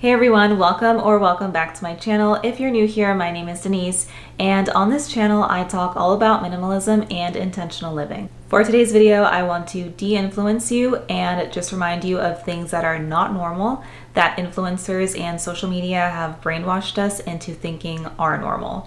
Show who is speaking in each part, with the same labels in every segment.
Speaker 1: Hey everyone, welcome back to my channel. If you're new here, my name is Denise, and on this channel I talk all about minimalism and intentional living. For today's video, I want to de-influence you and just remind you of things that are not normal that influencers and social media have brainwashed us into thinking are normal.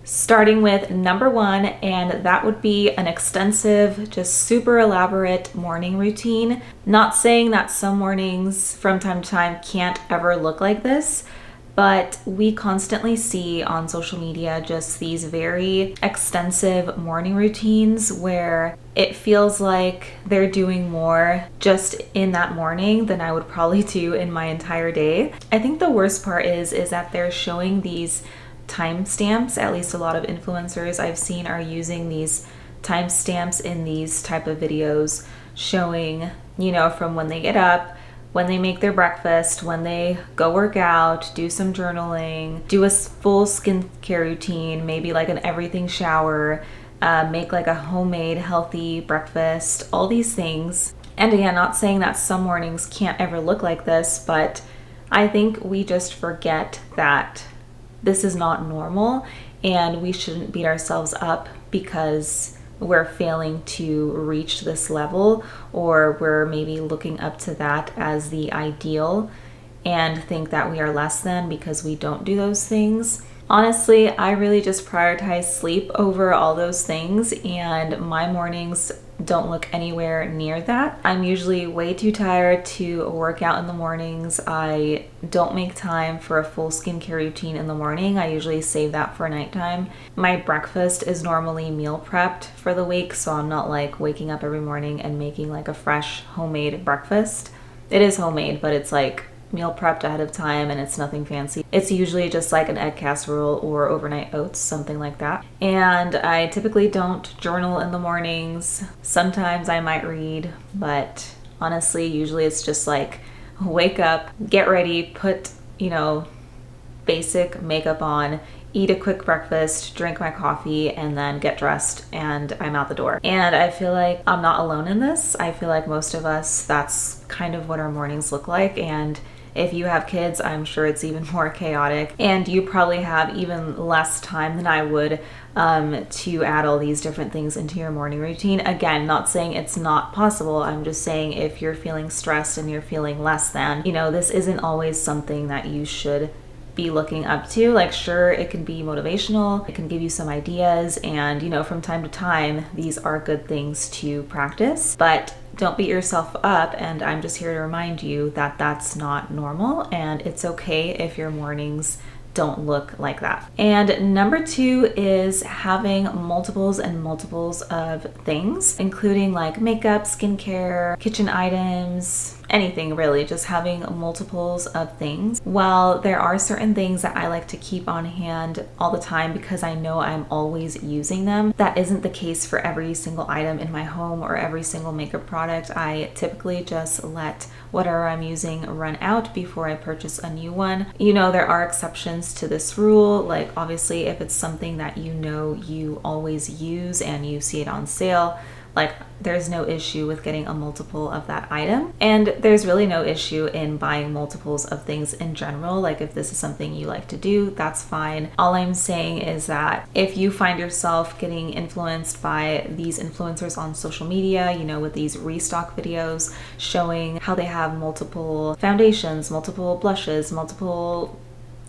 Speaker 1: Starting with number one, and that would be an extensive, just super elaborate morning routine. Not saying that some mornings from time to time can't ever look like this, but we constantly see on social media just these very extensive morning routines where it feels like they're doing more just in that morning than I would probably do in my entire day. I think the worst part is that they're showing these timestamps. At least a lot of influencers I've seen are using these timestamps in these type of videos, showing, from when they get up, when they make their breakfast, when they go work out, do some journaling, do a full skincare routine, maybe like an everything shower, make like a homemade healthy breakfast, all these things. And again, not saying that some mornings can't ever look like this, but I think we just forget that this is not normal and we shouldn't beat ourselves up because we're failing to reach this level, or we're maybe looking up to that as the ideal and think that we are less than because we don't do those things. Honestly, I really just prioritize sleep over all those things, and my mornings don't look anywhere near that. I'm usually way too tired to work out in the mornings. I don't make time for a full skincare routine in the morning. I usually save that for nighttime. My breakfast is normally meal prepped for the week, so I'm not like waking up every morning and making like a fresh homemade breakfast. It is homemade, but it's like meal prepped ahead of time and it's nothing fancy. It's usually just like an egg casserole or overnight oats, something like that. And I typically don't journal in the mornings. Sometimes I might read, but honestly, usually it's just like wake up, get ready, put, basic makeup on, eat a quick breakfast, drink my coffee, and then get dressed and I'm out the door. And I feel like I'm not alone in this. I feel like most of us, that's kind of what our mornings look like. And if you have kids, I'm sure it's even more chaotic, and you probably have even less time than I would to add all these different things into your morning routine. Again, not saying it's not possible. I'm just saying if you're feeling stressed and you're feeling less than, this isn't always something that you should be looking up to. Like, sure, it can be motivational, it can give you some ideas, and from time to time these are good things to practice, but don't beat yourself up. And I'm just here to remind you that that's not normal, and it's okay if your mornings don't look like that. And number two is having multiples and multiples of things, including like makeup, skincare, kitchen items, anything really, just having multiples of things. While there are certain things that I like to keep on hand all the time because I know I'm always using them, that isn't the case for every single item in my home or every single makeup product. I typically just let whatever I'm using run out before I purchase a new one. There are exceptions to this rule, like obviously if it's something that you always use and you see it on sale, like there's no issue with getting a multiple of that item. And there's really no issue in buying multiples of things in general. Like if this is something you like to do, that's fine. All I'm saying is that if you find yourself getting influenced by these influencers on social media, with these restock videos showing how they have multiple foundations, multiple blushes, multiple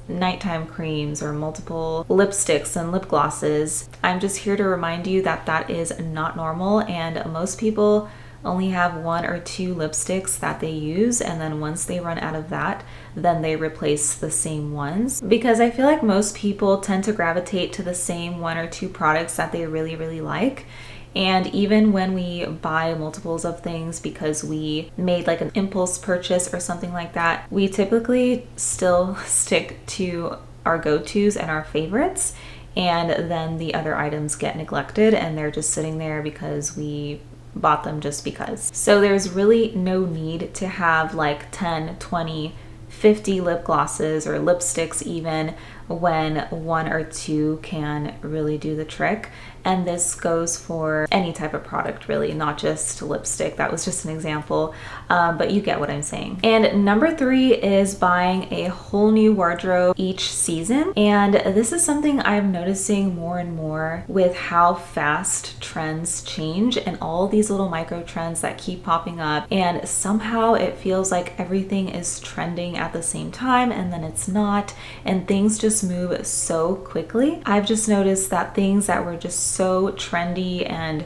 Speaker 1: nighttime creams, or multiple lipsticks and lip glosses, I'm just here to remind you that that is not normal, and most people only have one or two lipsticks that they use, and then once they run out of that, then they replace the same ones, because I feel like most people tend to gravitate to the same one or two products that they really, really like. And even when we buy multiples of things because we made like an impulse purchase or something like that, we typically still stick to our go-tos and our favorites, and then the other items get neglected and they're just sitting there because we bought them just because. So there's really no need to have like 10, 20, 50 lip glosses or lipsticks even, when one or two can really do the trick. And this goes for any type of product, really, not just lipstick. That was just an example, but you get what I'm saying. And number 3 is buying a whole new wardrobe each season. And this is something I'm noticing more and more with how fast trends change and all these little micro trends that keep popping up. And somehow it feels like everything is trending at the same time, and then it's not. And things just move so quickly. I've just noticed that things that were just so trendy and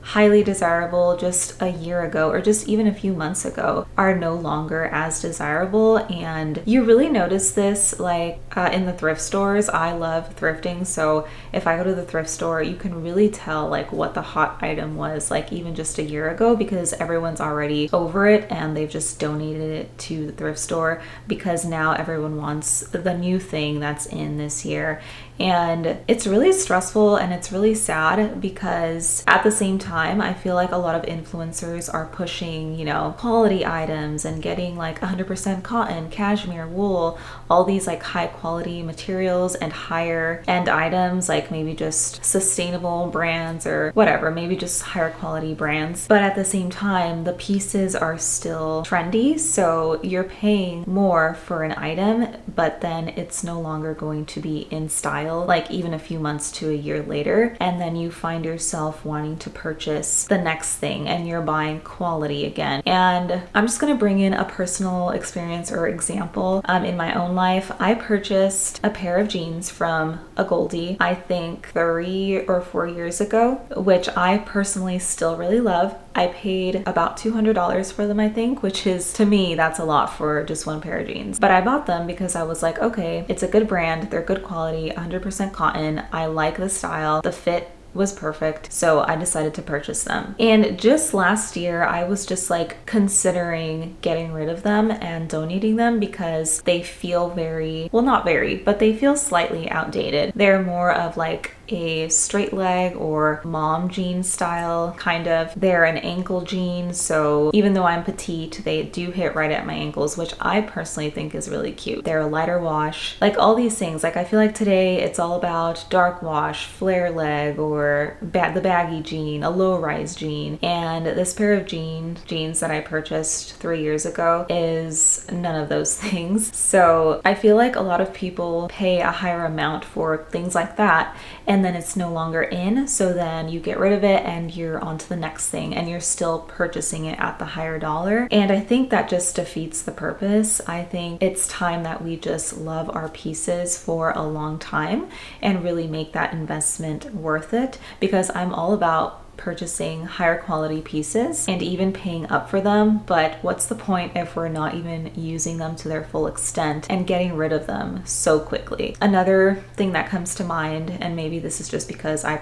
Speaker 1: highly desirable just a year ago or just even a few months ago are no longer as desirable. And you really notice this like in the thrift stores. I love thrifting, so if I go to the thrift store, you can really tell like what the hot item was like even just a year ago, because everyone's already over it and they've just donated it to the thrift store because now everyone wants the new thing that's in this year. And it's really stressful and it's really sad, because at the same time, I feel like a lot of influencers are pushing, you know, quality items and getting like 100% cotton, cashmere, wool, all these like high quality materials and higher end items, like maybe just sustainable brands or whatever, maybe just higher quality brands. But at the same time, the pieces are still trendy. So you're paying more for an item, but then it's no longer going to be in style like even a few months to a year later, and then you find yourself wanting to purchase the next thing and you're buying quality again. And I'm just going to bring in a personal experience or example in my own life. I purchased a pair of jeans from a Goldie, I think 3 or 4 years ago, which I personally still really love. I paid about $200 for them, I think, which is, to me, that's a lot for just one pair of jeans. But I bought them because I was like, okay, it's a good brand, they're good quality, 100% cotton, I like the style, the fit was perfect, so I decided to purchase them. And just last year, I was just like considering getting rid of them and donating them because they feel very, well, not very, but they feel slightly outdated. They're more of like a straight leg or mom jean style, kind of. They're an ankle jean, so even though I'm petite, they do hit right at my ankles, which I personally think is really cute. They're a lighter wash, like all these things. Like I feel like today it's all about dark wash, flare leg, or the baggy jean, a low-rise jean. And this pair of jeans that I purchased 3 years ago is none of those things. So I feel like a lot of people pay a higher amount for things like that, and then it's no longer in, so then you get rid of it and you're on to the next thing and you're still purchasing it at the higher dollar. And I think that just defeats the purpose. I think it's time that we just love our pieces for a long time and really make that investment worth it, because I'm all about purchasing higher quality pieces and even paying up for them. But what's the point if we're not even using them to their full extent and getting rid of them so quickly? Another thing that comes to mind, and maybe this is just because I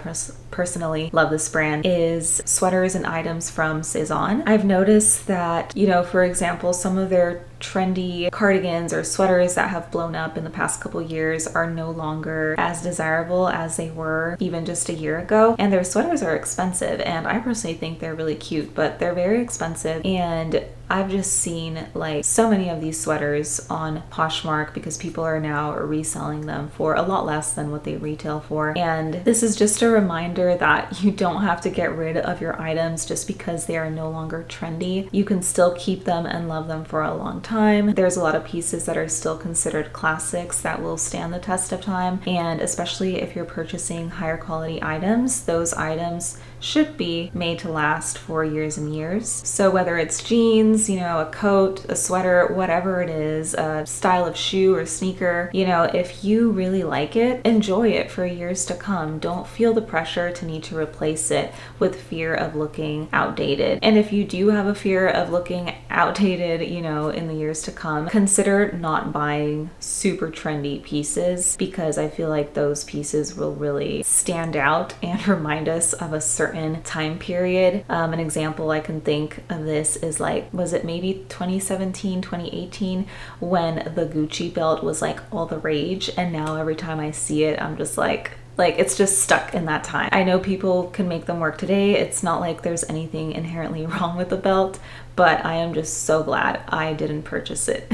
Speaker 1: personally love this brand, is sweaters and items from Cezanne. I've noticed that, you know, for example, some of their trendy cardigans or sweaters that have blown up in the past couple years are no longer as desirable as they were even just a year ago. And their sweaters are expensive, and I personally think they're really cute, but they're very expensive. And I've just seen like so many of these sweaters on Poshmark because people are now reselling them for a lot less than what they retail for. And this is just a reminder that you don't have to get rid of your items just because they are no longer trendy. You can still keep them and love them for a long time. There's a lot of pieces that are still considered classics that will stand the test of time. And especially if you're purchasing higher quality items, those items should be made to last for years and years. So whether it's jeans, you know, a coat, a sweater, whatever it is, a style of shoe or sneaker, you know, if you really like it, enjoy it for years to come. Don't feel the pressure to need to replace it with fear of looking outdated. And if you do have a fear of looking outdated, you know, in the years to come, consider not buying super trendy pieces, because I feel like those pieces will really stand out and remind us of a certain time period. An example I can think of this is like, was it maybe 2017, 2018, when the Gucci belt was like all the rage, and now every time I see it, I'm just like it's just stuck in that time. I know people can make them work today. It's not like there's anything inherently wrong with the belt, but I am just so glad I didn't purchase it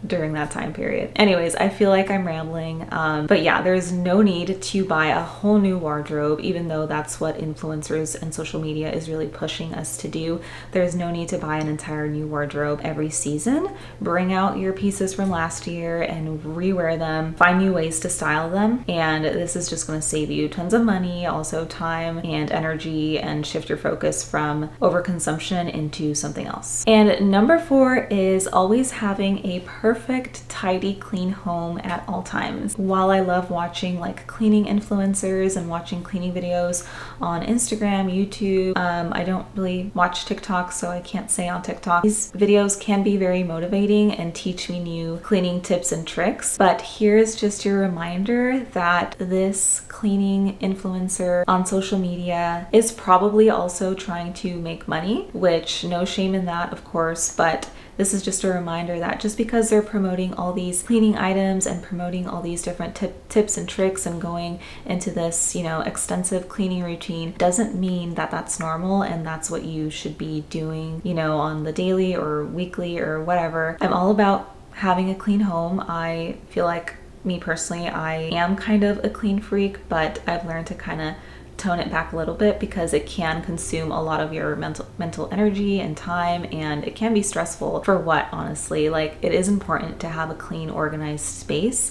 Speaker 1: during that time period. Anyways, I feel like I'm rambling, but yeah, there's no need to buy a whole new wardrobe, even though that's what influencers and social media is really pushing us to do. There's no need to buy an entire new wardrobe every season. Bring out your pieces from last year and rewear them, find new ways to style them, and this is just going to save you tons of money, also time and energy, and shift your focus from overconsumption into something else. And number 4 is always having a perfect, tidy, clean home at all times. While I love watching like cleaning influencers and watching cleaning videos on Instagram, YouTube, I don't really watch TikTok, so I can't say on TikTok. These videos can be very motivating and teach me new cleaning tips and tricks, but here's just your reminder that this cleaning influencer on social media is probably also trying to make money, which no shame in that, of course, but this is just a reminder that just because they're promoting all these cleaning items and promoting all these different tips and tricks and going into this, extensive cleaning routine doesn't mean that that's normal and that's what you should be doing, on the daily or weekly or whatever. I'm all about having a clean home. I feel like, me personally, I am kind of a clean freak, but I've learned to kind of tone it back a little bit because it can consume a lot of your mental energy and time, and it can be stressful. For what, honestly? Like, it is important to have a clean, organized space,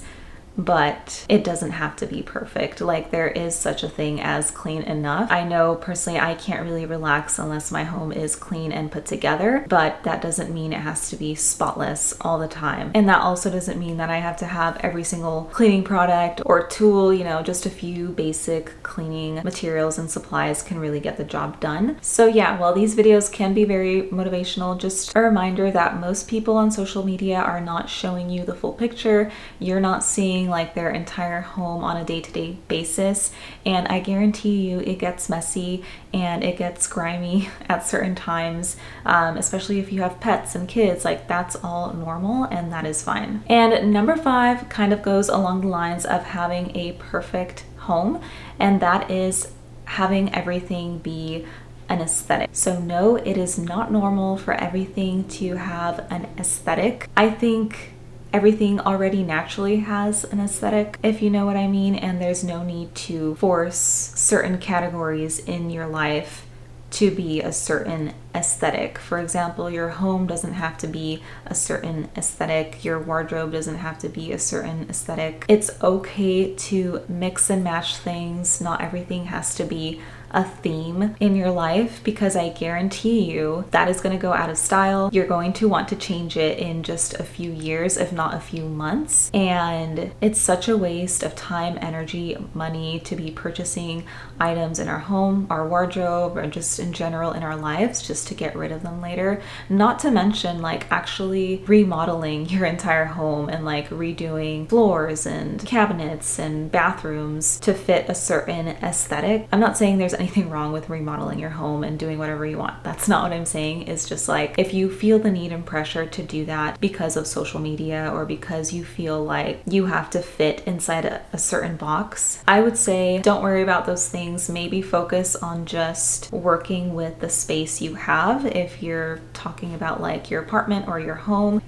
Speaker 1: but it doesn't have to be perfect. Like, there is such a thing as clean enough. I know personally I can't really relax unless my home is clean and put together, but that doesn't mean it has to be spotless all the time. And that also doesn't mean that I have to have every single cleaning product or tool. Just a few basic cleaning materials and supplies can really get the job done. So yeah, while these videos can be very motivational, just a reminder that most people on social media are not showing you the full picture. You're not seeing like their entire home on a day-to-day basis, and I guarantee you it gets messy and it gets grimy at certain times, especially if you have pets and kids. Like, that's all normal and that is fine. And number 5 kind of goes along the lines of having a perfect home, and that is having everything be an aesthetic. So no, it is not normal for everything to have an aesthetic. I think everything already naturally has an aesthetic, if you know what I mean, and there's no need to force certain categories in your life to be a certain aesthetic. For example, your home doesn't have to be a certain aesthetic. Your wardrobe doesn't have to be a certain aesthetic. It's okay to mix and match things. Not everything has to be a theme in your life, because I guarantee you that is going to go out of style. You're going to want to change it in just a few years, if not a few months. And it's such a waste of time, energy, money to be purchasing items in our home, our wardrobe, or just in general in our lives, just to get rid of them later. Not to mention like actually remodeling your entire home and like redoing floors and cabinets and bathrooms to fit a certain aesthetic. I'm not saying there's anything wrong with remodeling your home and doing whatever you want. That's not what I'm saying. It's just like, if you feel the need and pressure to do that because of social media or because you feel like you have to fit inside a certain box, I would say don't worry about those things. Maybe focus on just working with the space you have. If you're talking about like your apartment or your home,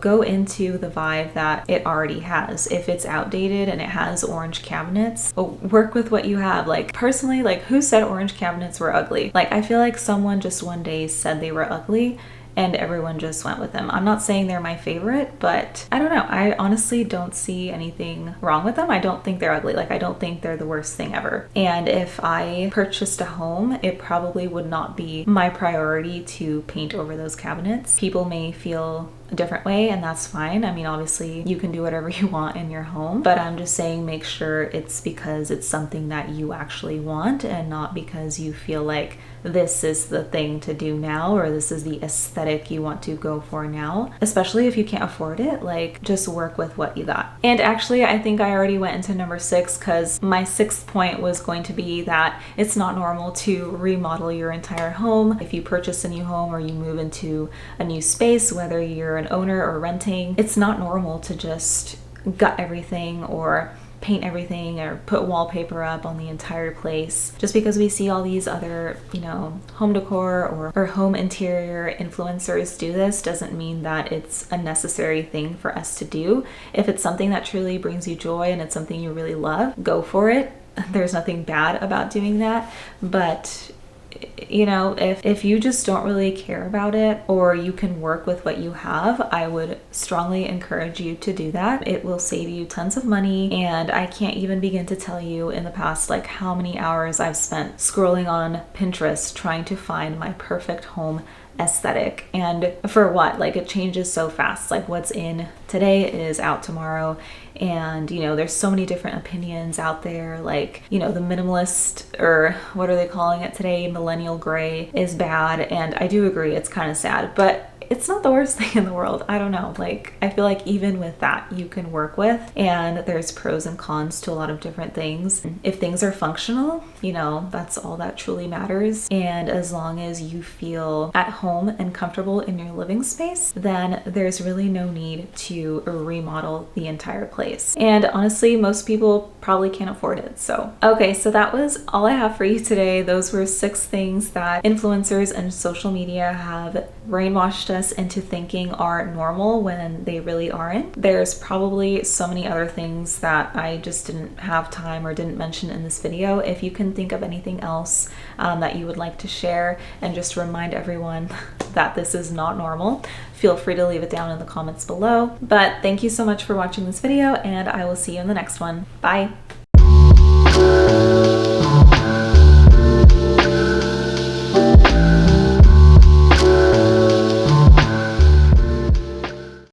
Speaker 1: go into the vibe that it already has. If it's outdated and it has orange cabinets, work with what you have. Like, personally, like, who said orange cabinets were ugly? Like, I feel like someone just one day said they were ugly and everyone just went with them. I'm not saying they're my favorite, but I don't know. I honestly don't see anything wrong with them. I don't think they're ugly. Like, I don't think they're the worst thing ever. And if I purchased a home, it probably would not be my priority to paint over those cabinets. People may feel a different way, and that's fine. I mean, obviously you can do whatever you want in your home, but I'm just saying make sure it's because it's something that you actually want and not because you feel like this is the thing to do now or this is the aesthetic you want to go for now. Especially if you can't afford it, like, just work with what you got. And actually, I think I already went into number 6 because my 6th point was going to be that it's not normal to remodel your entire home. If you purchase a new home or you move into a new space, whether you're an owner or renting, it's not normal to just gut everything or paint everything or put wallpaper up on the entire place. Just because we see all these other, home decor or home interior influencers do this doesn't mean that it's a necessary thing for us to do. If it's something that truly brings you joy and it's something you really love, go for it. There's nothing bad about doing that. But if you just don't really care about it, or you can work with what you have, I would strongly encourage you to do that. It will save you tons of money, and I can't even begin to tell you in the past like how many hours I've spent scrolling on Pinterest trying to find my perfect home aesthetic. And for what? Like, it changes so fast. Like, what's in today is out tomorrow. And there's so many different opinions out there. Like, the minimalist, or what are they calling it today, millennial gray, is bad. And I do agree, it's kind of sad, but it's not the worst thing in the world. I don't know. Like, I feel like even with that, you can work with, and there's pros and cons to a lot of different things. If things are functional, that's all that truly matters. And as long as you feel at home and comfortable in your living space, then there's really no need to remodel the entire place. And honestly, most people probably can't afford it. So, okay, so that was all I have for you today. Those were 6 things that influencers and social media have brainwashed us into thinking are normal when they really aren't. There's probably so many other things that I just didn't have time or didn't mention in this video. If you can think of anything else that you would like to share and just remind everyone that this is not normal, feel free to leave it down in the comments below. But thank you so much for watching this video, and I will see you in the next one. Bye.